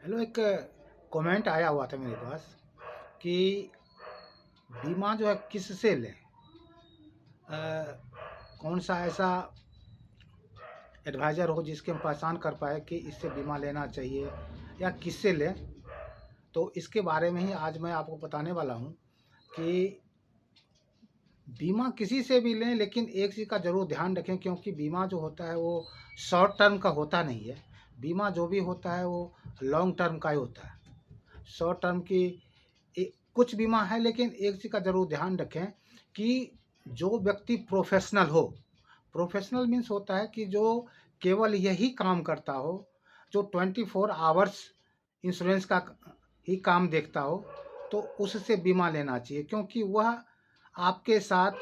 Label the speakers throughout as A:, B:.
A: Hello, एक comment आया हुआ था मेरे पास कि बीमा जो है किससे लें। कौन सा ऐसा एडवाइज़र हो जिसके हम पहचान कर पाए कि इससे बीमा लेना चाहिए या किससे लें। तो इसके बारे में ही आज मैं आपको बताने वाला हूँ कि बीमा किसी से भी लें, लेकिन एक चीज़ का ज़रूर ध्यान रखें, क्योंकि बीमा जो होता है वो शॉर्ट टर्म का होता नहीं है। बीमा जो भी होता है वो लॉन्ग टर्म का ही होता है। शॉर्ट टर्म की कुछ बीमा है, लेकिन एक चीज़ का ज़रूर ध्यान रखें कि जो व्यक्ति प्रोफेशनल हो। प्रोफेशनल मीन्स होता है कि जो केवल यही काम करता हो, जो 24 आवर्स इंश्योरेंस का ही काम देखता हो, तो उससे बीमा लेना चाहिए, क्योंकि वह आपके साथ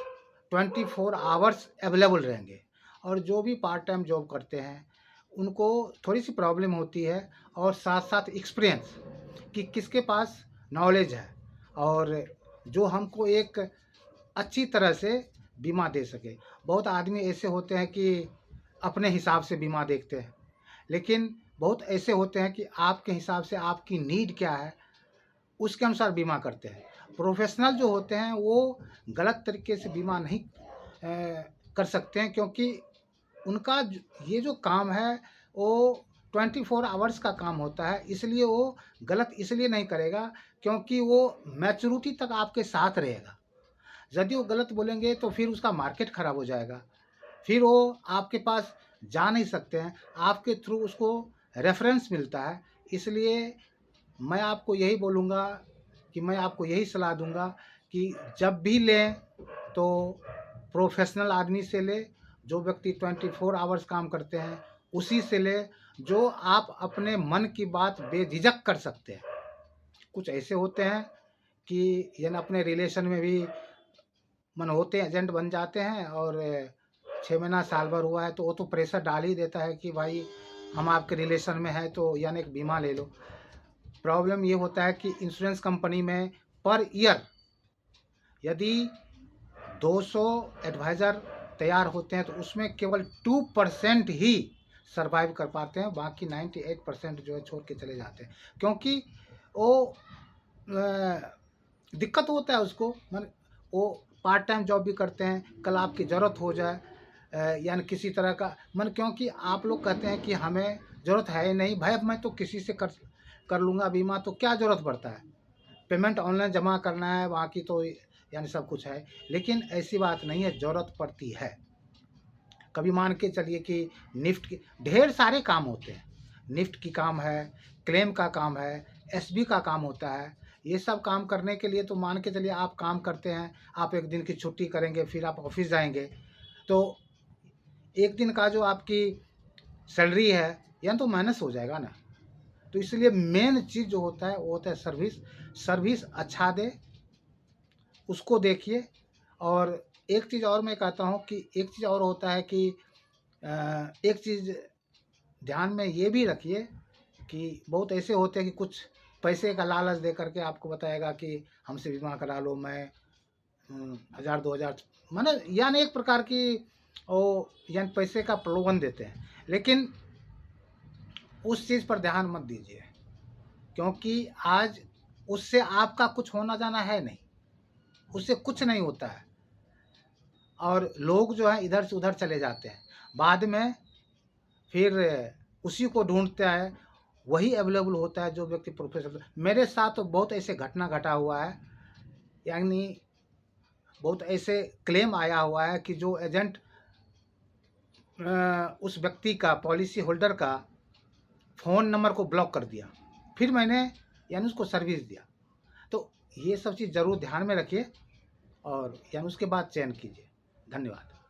A: 24 आवर्स अवेलेबल रहेंगे। और जो भी पार्ट टाइम जॉब करते हैं उनको थोड़ी सी प्रॉब्लम होती है, और साथ साथ एक्सपीरियंस कि किसके पास नॉलेज है और जो हमको एक अच्छी तरह से बीमा दे सके। बहुत आदमी ऐसे होते हैं कि अपने हिसाब से बीमा देखते हैं, लेकिन बहुत ऐसे होते हैं कि आपके हिसाब से आपकी नीड क्या है उसके अनुसार बीमा करते हैं। प्रोफेशनल जो होते हैं वो गलत तरीके से बीमा नहीं कर सकते हैं, क्योंकि उनका ये जो काम है वो 24 आवर्स का काम होता है। इसलिए वो गलत इसलिए नहीं करेगा क्योंकि वो मैच्योरिटी तक आपके साथ रहेगा। यदि वो गलत बोलेंगे तो फिर उसका मार्केट ख़राब हो जाएगा, फिर वो आपके पास जा नहीं सकते हैं, आपके थ्रू उसको रेफरेंस मिलता है। इसलिए मैं आपको यही बोलूँगा कि मैं आपको यही सलाह दूँगा कि जब भी लें तो प्रोफेशनल आदमी से ले, जो व्यक्ति 24 आवर्स काम करते हैं उसी से ले, जो आप अपने मन की बात बेझिझक कर सकते हैं। कुछ ऐसे होते हैं कि यानी अपने रिलेशन में भी मन होते एजेंट बन जाते हैं, और 6 महीना साल भर हुआ है तो वो तो प्रेशर डाल ही देता है कि भाई हम आपके रिलेशन में हैं तो यानी एक बीमा ले लो। प्रॉब्लम ये होता है कि इंश्योरेंस कंपनी में पर ईयर यदि 200 एडवाइज़र तैयार होते हैं तो उसमें केवल 2% ही सरवाइव कर पाते हैं, बाकी 98% जो है छोड़ के चले जाते हैं। क्योंकि वो दिक्कत होता है उसको, मन वो पार्ट टाइम जॉब भी करते हैं, कल आपकी ज़रूरत हो जाए यानी किसी तरह का मन, क्योंकि आप लोग कहते हैं कि हमें ज़रूरत है ही नहीं भाई, अब मैं तो किसी से कर लूँगा बीमा, तो क्या ज़रूरत पड़ता है, पेमेंट ऑनलाइन जमा करना है, बाकी तो यानी सब कुछ है। लेकिन ऐसी बात नहीं है, ज़रूरत पड़ती है। कभी मान के चलिए कि निफ्ट के ढेर सारे काम होते हैं, निफ्ट की काम है, क्लेम का काम है, एसबी का काम होता है। ये सब काम करने के लिए तो मान के चलिए आप काम करते हैं, आप एक दिन की छुट्टी करेंगे, फिर आप ऑफिस जाएंगे, तो एक दिन का जो आपकी सैलरी है या तो माइनस हो जाएगा ना। तो इसलिए मेन चीज़ जो होता है वो होता है सर्विस। सर्विस अच्छा दे, उसको देखिए। और एक चीज़ और मैं कहता हूँ कि एक चीज़ और होता है कि एक चीज़ ध्यान में ये भी रखिए कि बहुत ऐसे होते हैं कि कुछ पैसे का लालच दे करके आपको बताएगा कि हमसे बीमा करा लो, मैं 1000 2000 माने यानी एक प्रकार की वो यानी पैसे का प्रलोभन देते हैं। लेकिन उस चीज़ पर ध्यान मत दीजिए, क्योंकि आज उससे आपका कुछ होना जाना है नहीं, उससे कुछ नहीं होता है। और लोग जो हैं इधर से उधर चले जाते हैं, बाद में फिर उसी को ढूंढता है, वही अवेलेबल होता है जो व्यक्ति प्रोफेशनल। मेरे साथ तो बहुत ऐसे घटना घटा हुआ है, यानी बहुत ऐसे क्लेम आया हुआ है कि जो एजेंट उस व्यक्ति का, पॉलिसी होल्डर का फ़ोन नंबर को ब्लॉक कर दिया, फिर मैंने यानी उसको सर्विस दिया। तो ये सब चीज़ ज़रूर ध्यान में रखिए और यानी उसके बाद चयन कीजिए। धन्यवाद।